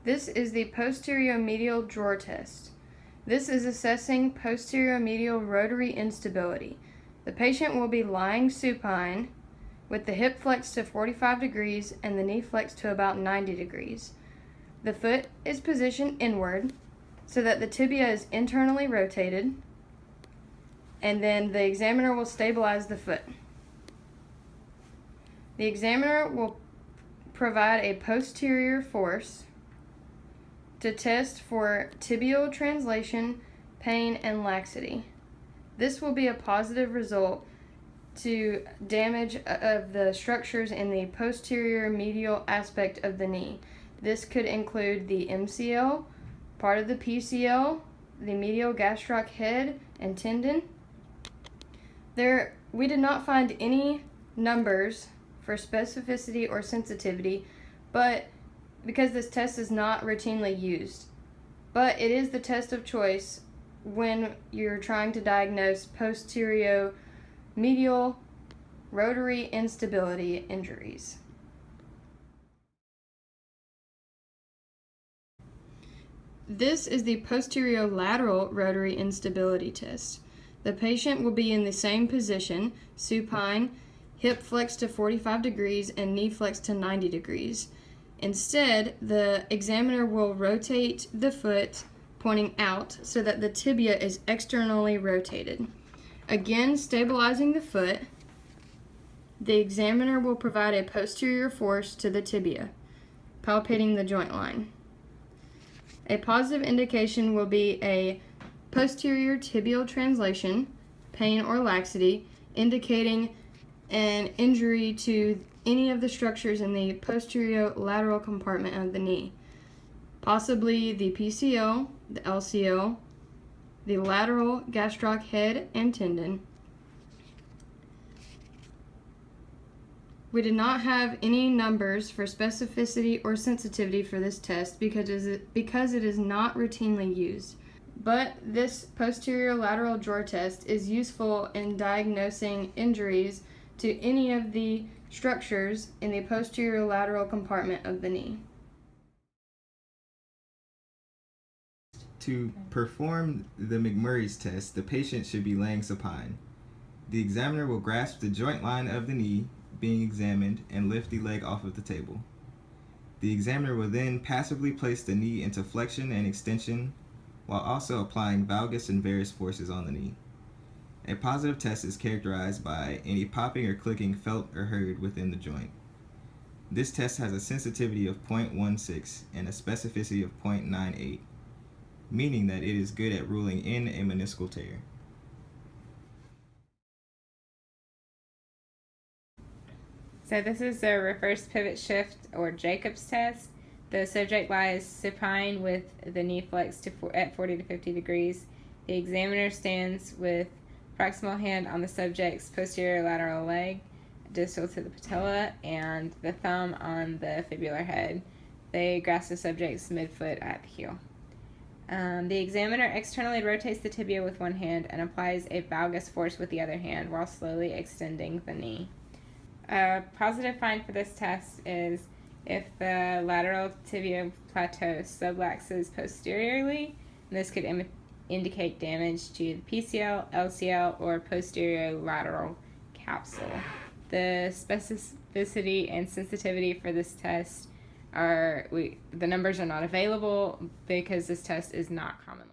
This is the posteromedial drawer test. This is assessing posteromedial rotary instability. The patient will be lying supine with the hip flexed to 45 degrees and the knee flexed to about 90 degrees. The foot is positioned inward so that the tibia is internally rotated, and then the examiner will stabilize the foot. The examiner will provide a posterior force to test for tibial translation, pain, and laxity. This will be a positive result to damage of the structures in the posterior medial aspect of the knee. This could include the MCL, part of the PCL, the medial gastroc head and tendon. We did not find any numbers for specificity or sensitivity, but because this test is not routinely used. But it is the test of choice when you're trying to diagnose posterior medial rotary instability injuries. This is the posterior lateral rotary instability test. The patient will be in the same position, supine, hip flexed to 45 degrees and knee flexed to 90 degrees. Instead, the examiner will rotate the foot pointing out so that the tibia is externally rotated. Again, stabilizing the foot, the examiner will provide a posterior force to the tibia, palpating the joint line. A positive indication will be a posterior tibial translation, pain or laxity, indicating an injury to any of the structures in the posterior lateral compartment of the knee, possibly the PCL, the LCL, the lateral gastroc head and tendon. We did not have any numbers for specificity or sensitivity for this test because it is not routinely used. But this posterior lateral drawer test is useful in diagnosing injuries to any of the structures in the posterior lateral compartment of the knee. To perform the McMurray's test, the patient should be laying supine. The examiner will grasp the joint line of the knee being examined and lift the leg off of the table. The examiner will then passively place the knee into flexion and extension while also applying valgus and varus forces on the knee. A positive test is characterized by any popping or clicking felt or heard within the joint. This test has a sensitivity of 0.16 and a specificity of 0.98, meaning that it is good at ruling in a meniscal tear. So this is the reverse pivot shift or Jakob's test. The subject lies supine with the knee flexed at 40 to 50 degrees. The examiner stands with proximal hand on the subject's posterior lateral leg, distal to the patella, and the thumb on the fibular head. They grasp the subject's midfoot at the heel. The examiner externally rotates the tibia with one hand and applies a valgus force with the other hand while slowly extending the knee. A positive find for this test is if the lateral tibial plateau subluxes posteriorly, and this could indicate damage to the PCL, LCL, or posterior lateral capsule. The specificity and sensitivity for this test the numbers are not available because this test is not commonly